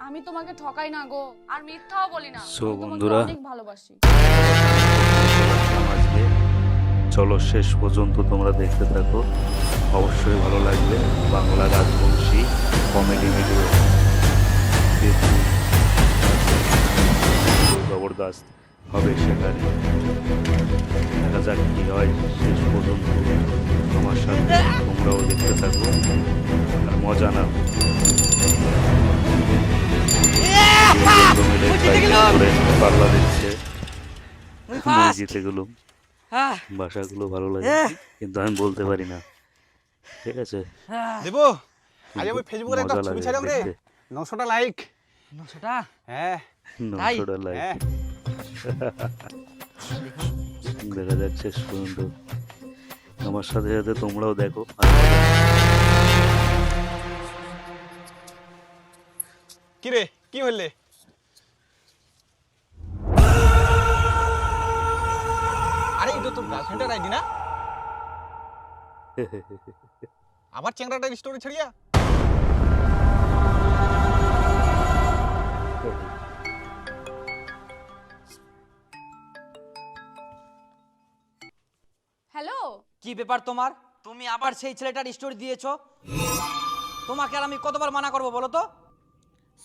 আমি তোমাকে ঠকাই না গো, আর মিথ্যাও বলি না। সো আমি তোমাকে বন্ধুরা, অনেক ভালোবাসি। আজকে চলো শেষ পর্যন্ত তোমরা দেখতে থাকো, অবশ্যই ভালো লাগবে। বাংলা রাজবংশী কমেডি ভিডিও জবরদস্ত হবে, সেখানে দেখা যাক কি হয়। শেষ পর্যন্ত আমার সাথে তোমরাও দেখতে থাকো আর মজা নাও। পাল্লা দিচ্ছে, আমি জিতে গেলাম। ভাষাগুলো ভালো লাগে কিন্তু আমি বলতে পারি না, ঠিক আছে? দেবো আজ আমি ফেসবুকে একটা ছবি ছাড়লাম রে, 900টা লাইক। 900টা? হ্যাঁ 900টা লাইক। হ্যাঁ দেখা যাক শেষ পর্যন্ত। আমার সাথে সাথে তোমরাও দেখো। কি রে, কি হইলে? আরে এটা তো গার্লফ্রেন্ডের আইডি না? আবার চ্যাংড়াটার স্টোরি ছাড়িয়া? হ্যালো, কি ব্যাপার তোমার? তুমি আবার সেই ছেলেটার স্টোরি দিয়েছো? তোমাকে আর আমি কতবার মানা করব বলো তো?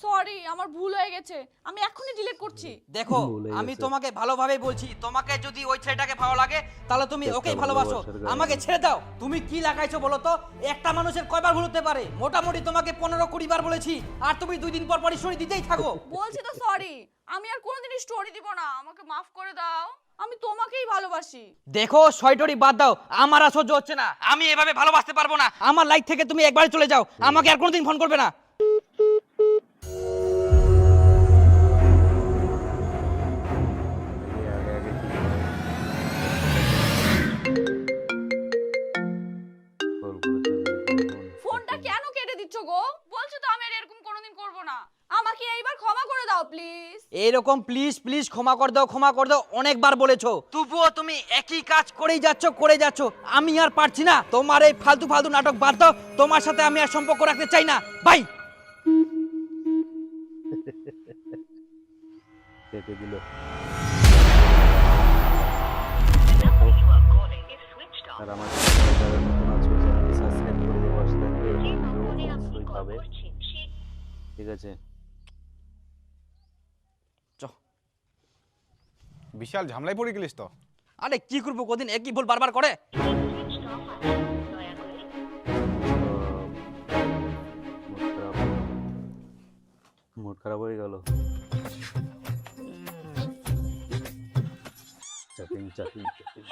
সরি, আমার ভুল হয়ে গেছে, আমি এখনই ডিলিট করছি। দেখো, আমি তোমাকে ভালোভাবে বলছি, তোমাকে যদি ওই ছেলেটাকে ভালো লাগে তাহলে তুমি ওকেই ভালোবাসো, আমাকে ছেড়ে দাও। তুমি কি লাগাইছো বলো তো? একটা মানুষের কয়বার ভুল হতে পারে? মোটামুটি তোমাকে 15-20 বার বলেছি, আর তুমি 2 দিন পর পর স্টোরি দিতেই থাকো। বলছি তো সরি, আমি আর কোনোদিন স্টোরি দিব না, আমাকে মাফ করে দাও, আমি তোমাকেই ভালোবাসি। দেখো, শয়টরি বাদ দাও, আমার আর সহ্য হচ্ছে না, আমি এভাবে ভালোবাসতে পারবো না। আমার লাইফ থেকে তুমি একবার চলে যাও, আমাকে আর কোনোদিন ফোন করবে না। ফোনটা কেন কেটে দিচ্ছ গো? বলছো তো আমি আর এরকম কোনোদিন করব না, আমাকে এইবার ক্ষমা করে দাও প্লিজ। এইরকম প্লিজ প্লিজ ক্ষমা করে দাও, ক্ষমা করে দাও অনেকবার বলেছো, তবুও তুমি একই কাজ করেই যাচ্ছ। আমি আর পারছি না, তোমার এই ফালতু ফালতু নাটক বাদ দাও, তোমার সাথে আমি আর সম্পর্ক রাখতে চাই না, বাই। কেটে দিল। আর আমার যারা নতুন আছো, চ্যানেলটি সাবস্ক্রাইব করে দিয়ে পাশে থাকবে, অবশ্যই পাবে, ঠিক আছে? বিশাল ঝামেলায় পড়ে গেলিস তো। আরে কি করবো, কদিন একই ভুল বারবার করে। মুড খারাপ হয়ে গেল। চাপিং চাপিং চাপিং।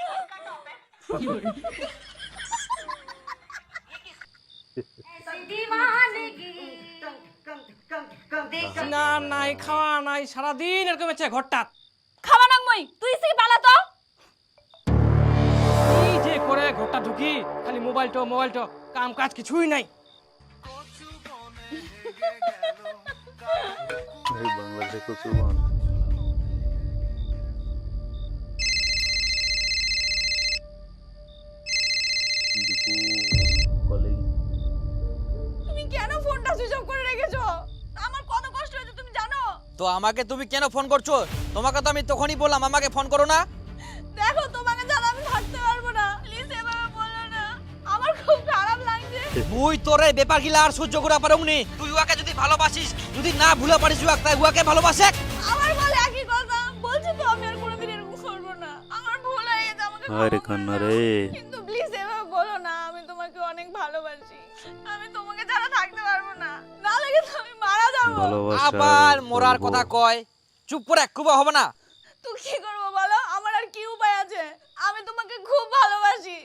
না নাই খাওয়া নাই, সারাদিন এরকম হচ্ছে ঘরটা। খাওয়া নাংমই, তুই সে পালা তো। এই যে করে ঘরটা ঢুকি, খালি মোবাইল তো কাম কাজ কিছুই নাই। এই বাংলাদেশে কচু বন। দীপু কলিং। তুমি কেন ফোনটা সুইচ অফ করে রেখেছো? আমার কত কষ্ট হয়েছে তুমি জানো? তো আমাকে তুমি কেন ফোন করছো? তোমাকে তো আমি তখনই বললাম আমাকে ফোন করো না। দেখো, তোমাকে ছাড়া আমি থাকতে পারবো না, প্লিজ এভাবে বলো না, আমার খুব খারাপ লাগছে। মুই তোরে ব্যাপার গিলা আর সহ্য করা পারুমনি। তুই উহাকে যদি ভালোবাসিস, যদি না ভুলা পারিস উহাকে, তাই উহাকে ভালোবাসে। আমার বলে একই কথা, বলছি তো আমি আর কোনোদিন এরকম করবো না, আমার ভুল হয়ে গেছে, আমাকে আরে কান্না রে। কিন্তু প্লিজ এভাবে বলো না, আমি তোমাকে অনেক ভালোবাসি, আমি তোমাকে ছাড়া থাকতে পারবো না, না লাগে তো আমি মারা যাবো। আবার মরার কথা কয়, চুপ করে একটুও হবে না। তুই কি করবো বলো, আমার আর কি উপায় আছে? আমি তোমাকে খুব ভালোবাসি,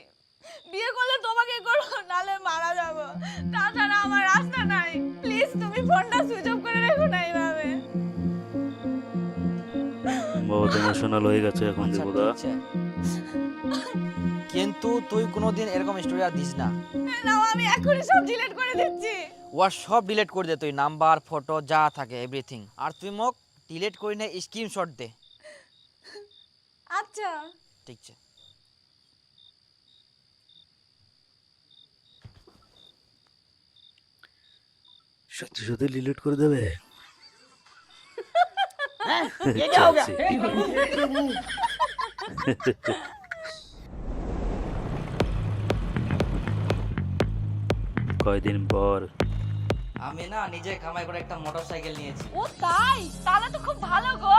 বিয়ে করলে তোমাকে করবো, নালে মারা যাবো, তাছাড়া আমার রাস্তা নাই। প্লিজ তুমি ফোনটা সুইচ অফ করে রেখো না এইভাবে। বহুত ইমোশনাল হয়ে গেছে এখন দীপুদা। কিন্তু তুই কোনোদিন এরকম স্টোরি আর দিস না। নাও, আমি এখনই সব ডিলিট করে দিচ্ছি। ওয়ার সব ডিলিট করে দে, তুই নাম্বার ফটো যা থাকে এভরিথিং। আর তুই মোক ডিলিট করি না স্ক্রিনশট দে। আচ্ছা ঠিক আছে। সত্যি সত্যি ডিলিট করে দেবে? हैं? ये क्या हो गया কয়দিন পর আমি না নিজে কামাই করে একটা মোটরসাইকেল নিয়েছি। ও তাই, তাহলে তো খুব ভালো গো।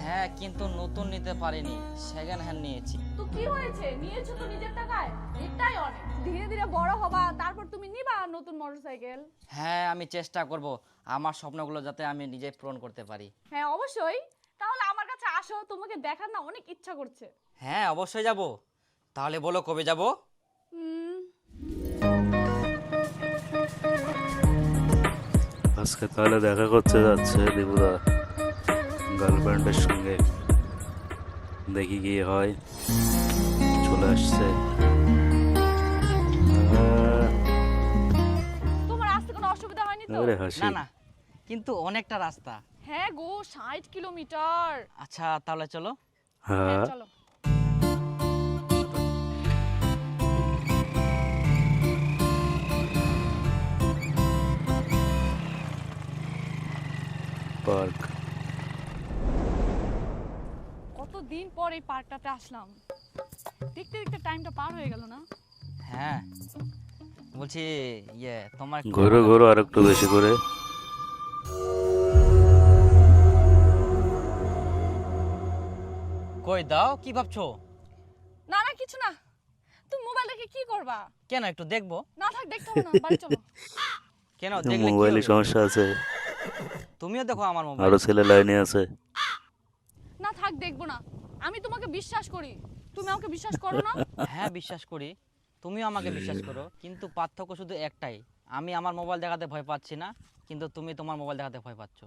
হ্যাঁ, কিন্তু নতুন নিতে পারিনি, সেকেন্ড হ্যান্ড নিয়েছি। তো কি হয়েছে, নিয়েছো তো নিজের টাকায়, এটাই অনেক। ধীরে ধীরে বড় হবা, তারপর তুমি নিবা নতুন মোটরসাইকেল। হ্যাঁ, আমি চেষ্টা করব আমার স্বপ্নগুলো যাতে আমি নিজে পূরণ করতে পারি। হ্যাঁ অবশ্যই, তাহলে আমার কাছে আসো, তোমাকে দেখার না অনেক ইচ্ছা করছে। হ্যাঁ, অবশ্যই যাব। তাহলে বলো কবে যাব? আজকে তাহলে দেখা করতে যাচ্ছে দেবুদা গার্লফ্রেন্ডের সঙ্গে, দেখি কি হয়। চলে আসছে। তোমার আসতে কোনো অসুবিধা হয়নি তো? আরে হাসি। না না, কিন্তু অনেকটা রাস্তা। হ্যাঁ গো, 60 কিলোমিটার। আচ্ছা, তাহলে চলো। হ্যাঁ হ্যাঁ, চলো। পার্ক। কতদিন পর এই পার্কটাতে আসলাম, দেখতে দেখতে টাইমটা পার হয়ে গেল না। হ্যাঁ, বলছি তোমার ঘোরো ঘোরো আর একটু বেশি করে। কই দাও, কি ভাবছো? না না কিছু না, তুমি মোবাইল দেখে কি করবা? কেন, একটু দেখবো। না থাক, দেখতে হবে না, বাড়ি চলো। কেন, দেখলে কি মোবাইলে হবে? সমস্যা আছে, তুমিও দেখো আমার মোবাইল। আরো ছেলে লাইনে আছে। না থাক, দেখবো না। আমি তোমাকে বিশ্বাস করি, তুমি আমাকে বিশ্বাস করো না? হ্যাঁ, বিশ্বাস করি, তুমিও আমাকে বিশ্বাস করো, কিন্তু পার্থক্য শুধু একটাই, আমি আমার মোবাইল দেখাতে ভয় পাচ্ছি না, কিন্তু তুমি তোমার মোবাইল দেখাতে ভয় পাচ্ছো।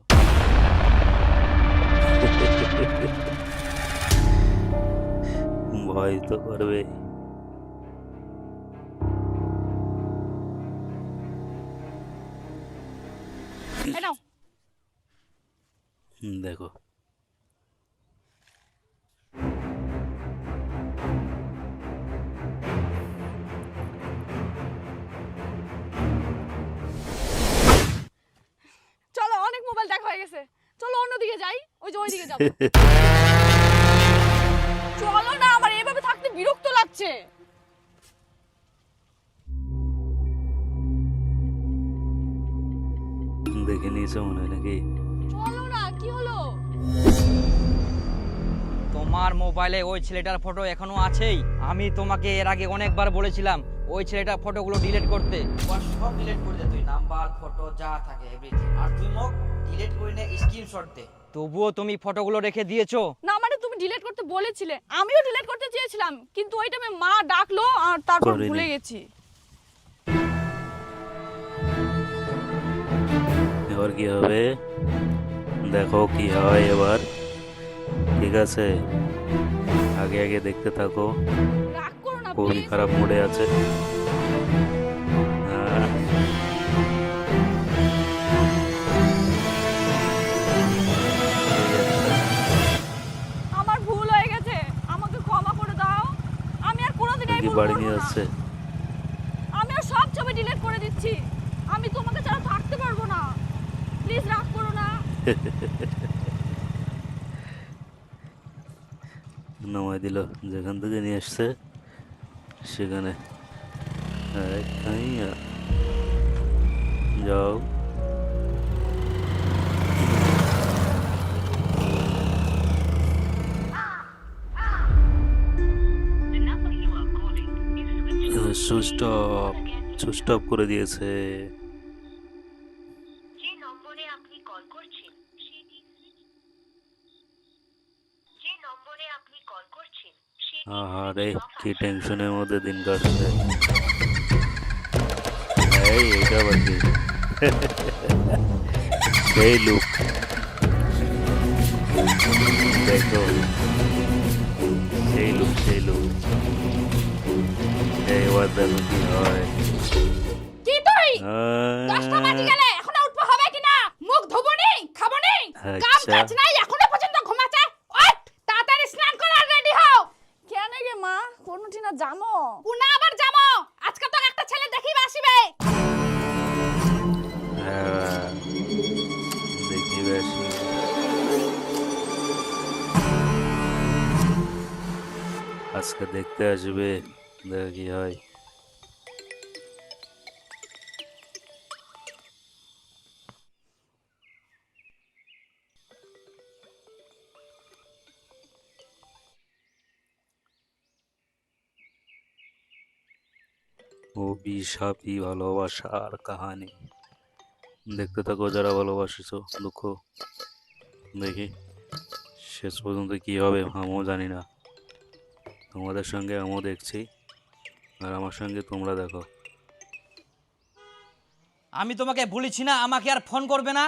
ভয় তো করবে। এই নাও। দেখো চলো, অনেক মোবাইল দেখা হয়ে গেছে, চলো অন্যদিকে যাই, ওই যে ওইদিকে যাবো। চলো না, আমার এইভাবে থাকতে বিরক্ত লাগছে। দেখে নিয়েছো মনে হয় নাকি? চলো না, কি হলো? তোমার মোবাইলে ওই ছেলেটার ফটো এখনো আছেই। আমি তোমাকে এর আগে অনেকবার বলেছিলাম ওই ছেলেটার ফটোগুলো ডিলিট করতে। সব ডিলিট করে দে তুই, নাম্বার, ফটো যা থাকে এভরিথিং। আর তুই মুখ ডিলিট করে নে, স্ক্রিনশট দে। তবুও তুমি ফটোগুলো রেখে দিয়েছো। না মানে তুমি ডিলিট করতে বলেছিলে, আমিও ডিলিট করতে চেয়েছিলাম, কিন্তু ওই টাইমে মা ডাকলো আর তারপর করিনি। ভুলে গেছি। এবার কি হবে দেখো কি হয় এবার। ঠিক আছে, আগে আগে দেখতে থাকো। রাগ করো না খুবই প্লিজ। খারাপ মুডে আছে। হ্যাঁ, আমার ভুল হয়ে গেছে, আমাকে ক্ষমা করে দাও। আমি আর কোনোদিন এই কি ভুল বাড়ি করব নিয়ে না। যাচ্ছে। আমি আর সব ছবি ডিলিট করে দিচ্ছি, আমি তোমাকে ছাড়া থাকতে পারবো না, প্লিজ রাগ করো না। নামাই দিল যেখান থেকে নিয়ে আসছে সেখানে। এই, খাইয়া। যাও। সুইচ অফ করে দিয়েছে। যে নম্বরে আপনি কল করছেন সেটি আহারে কি টেনশনের মধ্যে দিন কাটছে। এই এটা বাকি সেই লুক দেখো, সেই লুক এবার দেখো কি হয়। কি তুই 10টা বাজে গেলে এখনো উঠবো হবে কিনা? মুখ ধোবো নি, খাবো নি, কাম আচ্ছা। কাজ নাই, এখনো পর্যন্ত ঘুমাচ্ছে। ওঠ, তাড়াতাড়ি স্নান করে রেডি হও। কেন গে মা, কোনটি না জামো? কোনা আবার জামো, আজকে তো একটা ছেলে দেখিবা আসিবে। দেখি বেশি আজকে দেখতে আসবে, দেখা কি হয়। অভিশাপী ভালোবাসার কাহানি। দেখতে থাকো যারা ভালোবাসিছো। দুঃখ দেখি শেষ পর্যন্ত কি হবে আমিও জানি না। তোমাদের সঙ্গে আমিও দেখছি, আর আমার সঙ্গে তোমরা দেখো। আমি তোমাকে বলেছি না আমাকে আর ফোন করবে না,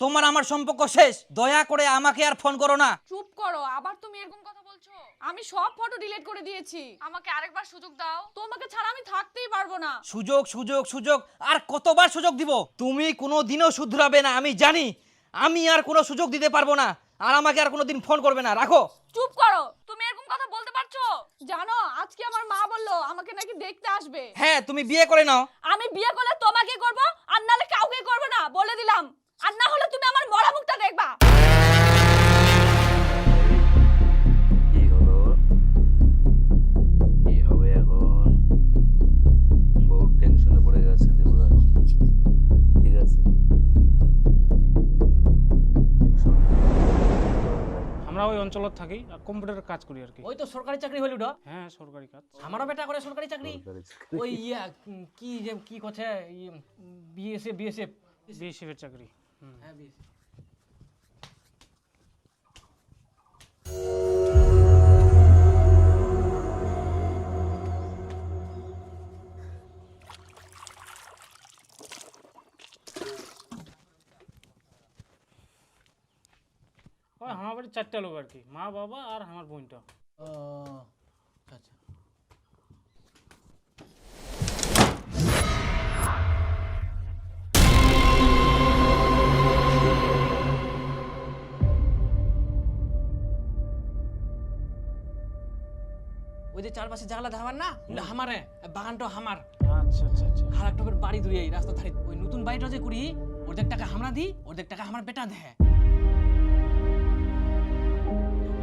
তোমার আমার সম্পর্ক শেষ, দয়া করে আমাকে আর ফোন করো না। চুপ করো, আবার তুমি এরকম কথা বলছো? আমি সব ফটো ডিলিট করে দিয়েছি, আমাকে আরেকবার সুযোগ দাও। তোমাকে ছাড়া আমি থাকতেই পারবো না। সুযোগ সুযোগ সুযোগ আর কতবার সুযোগ দিব? তুমি কোনো দিনও শুধরাবে না, আমি জানি। আমি আর কোনো সুযোগ দিতে পারবো না, আর আমাকে আর কোনোদিন ফোন করবে না, রাখো। চুপ করো, তুমি এরকম কথা বলতে পারছো? জানো আজকে আমার মা বললো আমাকে নাকি দেখতে আসবে। হ্যাঁ, তুমি বিয়ে করে নাও। আমি বিয়ে করলে তোমাকে করব, আর নালে কাউকে করব না, বলে দিলাম। আর না হলে তুমি আমার মরা মুখটা দেখবা। কি হলো, কি হবে এখন? বহুত টেনশনে পড়ে গেছে দেবুদা। ঠিক আছে, আমরা ওই অঞ্চলত থাকি আর কম্পিউটারের কাজ করি আর কি। ওই তো সরকারি চাকরি হইল ওটা। হ্যাঁ, সরকারি কাজ। আমারও বেটা করে সরকারি চাকরি। ওই কি যে কি করছে বিএসএফ বিএসএফ এর চাকরি। হ্যাঁ, বিএসএফ। ওই আমার বাড়ি 4টা লোক আর কি, মা বাবা আর আমার বোনটা। ও আচ্ছা। ওই যে চারপাশে জায়গা ধাবার না, ওটা হামারে, বাগানটা হামার। আচ্ছা আচ্ছা আচ্ছা। আর একটা বাড়ি দূরে এই রাস্তা ধারে। ওই নতুন বাড়িটা যে করি, অর্ধেক টাকা আমরা দিই, অর্ধেক টাকা আমার বেটা দেয়।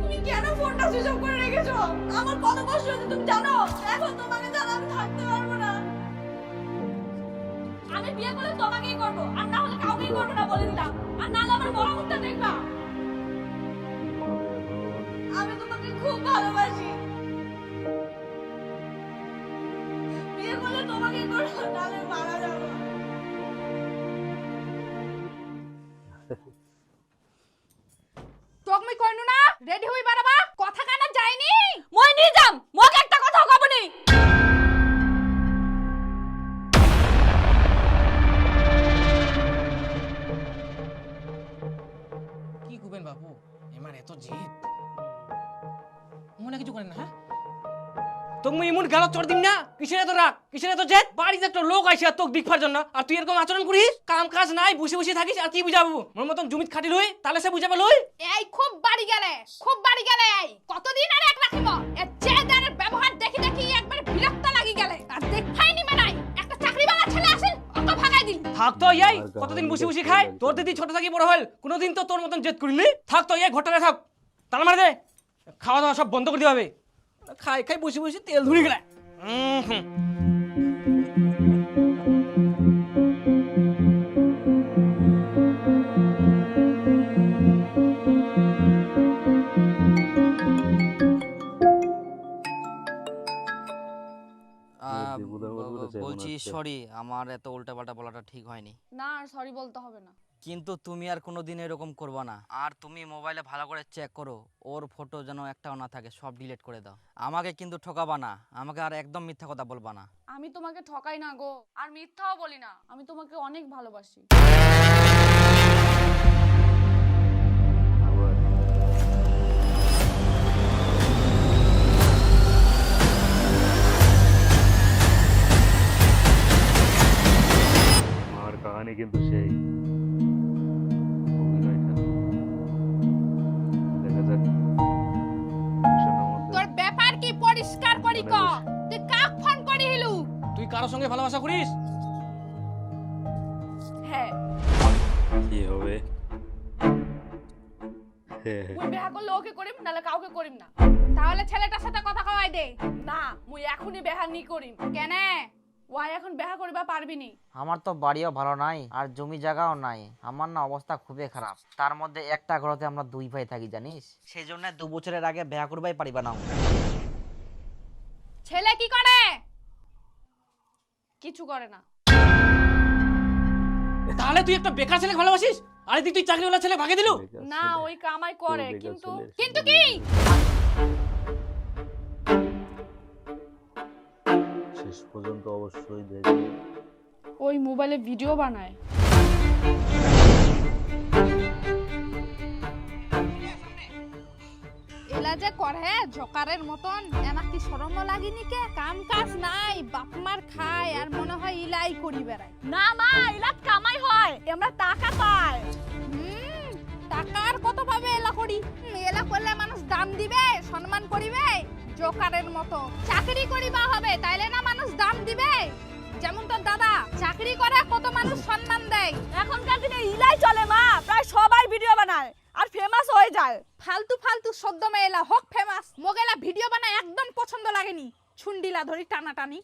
তুমি কেন ফোনটা সুইচ অফ করে রেখেছো? আমার কত কষ্ট হচ্ছে তুমি জানো? এখন তোমাকে ছাড়া আমি থাকতে পারবো না। আমি বিয়ে করলে তোমাকেই করব, আর না হলে কাউকেই করব না, বলে দিলাম। আর না হলে আমার মরা মুখটা দেখবা। আমি তোমাকে খুব ভালোবাসি। বিয়ে করলে তোমাকেই করব, নাহলে মারা যাবো। তোক মই কইনু না রেডি হই বারাবা, কথা কানা যায়নি। মই নি যাম, মোক একটা কথাও কবনি। কি করবেন বাবু, এমার এত জেদ মনে কিছু করেন না। হ্যাঁ, তুমি এমন গালত চড় দিম না। কিসের এত রাগ, কিসের এত জেদ? বাড়িতে একটা লোক আইছে তোক দেখবার জন্য, আর তুই এরকম আচরণ করিস? কাম কাজ নাই, বসে বসে থাকিস, আর কি বুঝাবো? মোর মতন জমিত খাটি লই, তাহলে সে বুঝাবে লই। এই খুব বাড়ি গেলে, খুব বাড়ি গেলে। এই কতদিন আর এক রাখিব? এ জেদারের ব্যবহার দেখি দেখি একবার বিরক্ত লাগি গেলে। আর দেখাই নিবে নাই, একটা চাকরিওয়ালা ছেলে আসেন, ওকে ভাগাই দিল। থাক তো এই, কতদিন বসে বসে খায়? তোর দিদি ছোট থাকি বড় হল, কোনোদিন তো তোর মতন জেদ করিনি। থাক তো এই, ঘরটারে থাক, তালা মারে দে। খাওয়া দাওয়া সব বন্ধ করে দিতে হবে। খাই খাই বসে বসে তেল ধরে গেলে। বলছি সরি, আমার এত উল্টাপাল্টা বলাটা ঠিক হয়নি। না, আর সরি বলতে হবে না। কিন্তু তুমি আর কোনোদিন এরকম করবে না। আর তুমি মোবাইলে ভালো করে চেক করো, ওর ফটো যেন একটাও না থাকে, সব ডিলিট করে দাও। আমাকে কিন্তু ঠকাবা না, আমাকে আর একদম মিথ্যা কথা বলবা না। আমি তোমাকে ঠকাই না গো, আর মিথ্যাও বলি না। আমি তোমাকে অনেক ভালোবাসি। আবার আমার কাহানি কিন্তু সেই অভিনয়টা। দেখা যাক মিশনের মধ্যে তোর ব্যাপার কি পরিষ্কার করি ক? তুই কাক ফোন করি হিলু? তুই কারোর সঙ্গে ভালোবাসা করিস? হ্যাঁ। কি হবে মুই বিয়া করলে ওকে করিম নালে কাউকে করিম না। তাহলে ছেলেটার সাথে কথা কওয়াই দে। না মুই এখনই বিয়া নি করিম। কেনে? ওয়াই এখন বিয়া করিবা পারবি নি। আমার তো বাড়িও ভালো নাই আর জমি জায়গাও নাই, আমার না অবস্থা খুবই খারাপ। তার মধ্যে একটা ঘরতে আমরা দুই ভাই থাকি জানিস, সেই জন্য 2 বছরের আগে বিয়া করবাই পারিবা না। ছেলে কি করে? কিছু করে না। তাহলে তুই একটা বেকার ছেলে ভালোবাসিস আর এদিকে তুই চাকরিওয়ালা ছেলে ভাগে দিলু? না ওই কামাই করে কিন্তু কিন্তু কি? শেষ পর্যন্ত অবশ্যই দেখবে। ওই মোবাইলে ভিডিও বানায়। এলা যে করে জকারের মতন, এনা কি শরম লাগেনি কে? কাম কাজ নাই, বাপ মার খায় আর মনে হয় ইলাই করি বেড়ায়। না মা ইলাত কামাই হয়, আমরা টাকা পাই। টাকার কত পাবে এলা করি? এলা করলে মানুষ দাম দিবে, সম্মান করিবে। জকারের মতো চাকরি করিবা হবে, তাইলে না মানুষ দাম দিবে। যেমন তোর দাদা চাকরি করে কত মানুষ সম্মান দেয়। এখনকার দিনে ইলাই চলে মা, প্রায় সবাই ভিডিও বানায় আর ফেমাস হয়ে যায়। ফালতু ফালতু সদ্য মেয়েলা হোক ফেমাস, মোগেলা ভিডিও বানায় একদম পছন্দ লাগেনি। ছুন্ডিলা ধরি টানাটানি।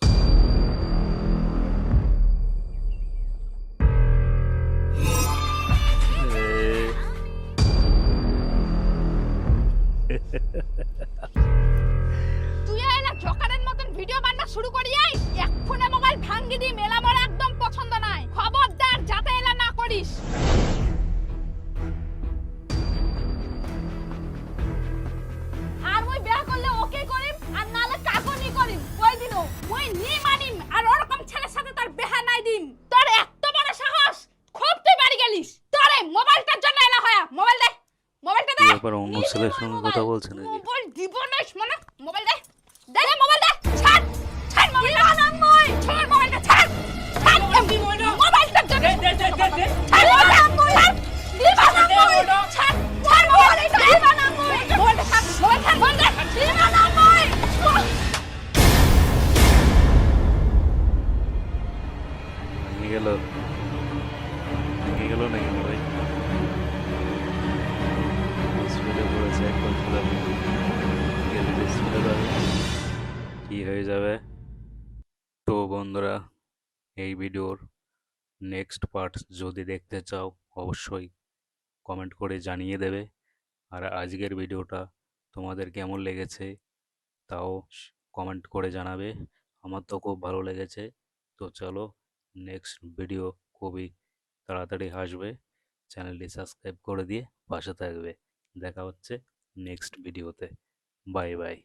তুই এলা জকারের মতন ভিডিও বানা শুরু করিয়াই এক ফোনে মোবাইল ভাঙ্গি দি। মেলা মোর একদম পছন্দ নাই, খবরদার যাতে এলা না করিস। আর মুই বিয়া করলে ওকে করিম আর নালে কাকনি করিম। কই দিনো মুই নি মানিম আর ওরকম ছেলের সাথে তোর বিয়া নাই দিম। তোর এত বড় সাহস, খুব তুই বাড়ি গেলিস। তোরে মোবাইলটার জন্য এলা হয়। মোবাইল দে, মোবাইলটা দে। ব্যাপার অন্য ছেলের সঙ্গে কথা বলছে নাকি? মোবাইল দিব না মানে? মোবাইল দে, দে দে মোবাইল দে। ছাড় ছাড় মোবাইলটা না মই। ছাড় মোবাইলটা, ছাড় ছাড় মোবাইলটার জন্য। দে দে দে দে ছাড় মোবাইলটা মই। দিবা না মই। ছাড় ছাড় মোবাইলটা। দিবা না মই। মোবাইলটা ছাড়, মোবাইল ছাড়, মোবাইল দে। দিবা না মই। ভেঙে গেল, ভেঙে গেল নাকি ভাই? স্পিডে পড়েছে একবার খুলে গেলে স্পিডে যাবে, কি হয়ে যাবে? তো বন্ধুরা, এই ভিডিওর নেক্সট পার্ট যদি দেখতে চাও অবশ্যই কমেন্ট করে জানিয়ে দেবে। আর আজকের ভিডিওটা তোমাদের কেমন লেগেছে তাও কমেন্ট করে জানাবে। আমার তো খুব ভালো লেগেছে। তো চলো, নেক্সট ভিডিও খুবই তাড়াতাড়ি আসবে। চ্যানেলটি সাবস্ক্রাইব করে দিয়ে পাশে থাকবে। দেখা হচ্ছে নেক্সট ভিডিওতে। Bye bye.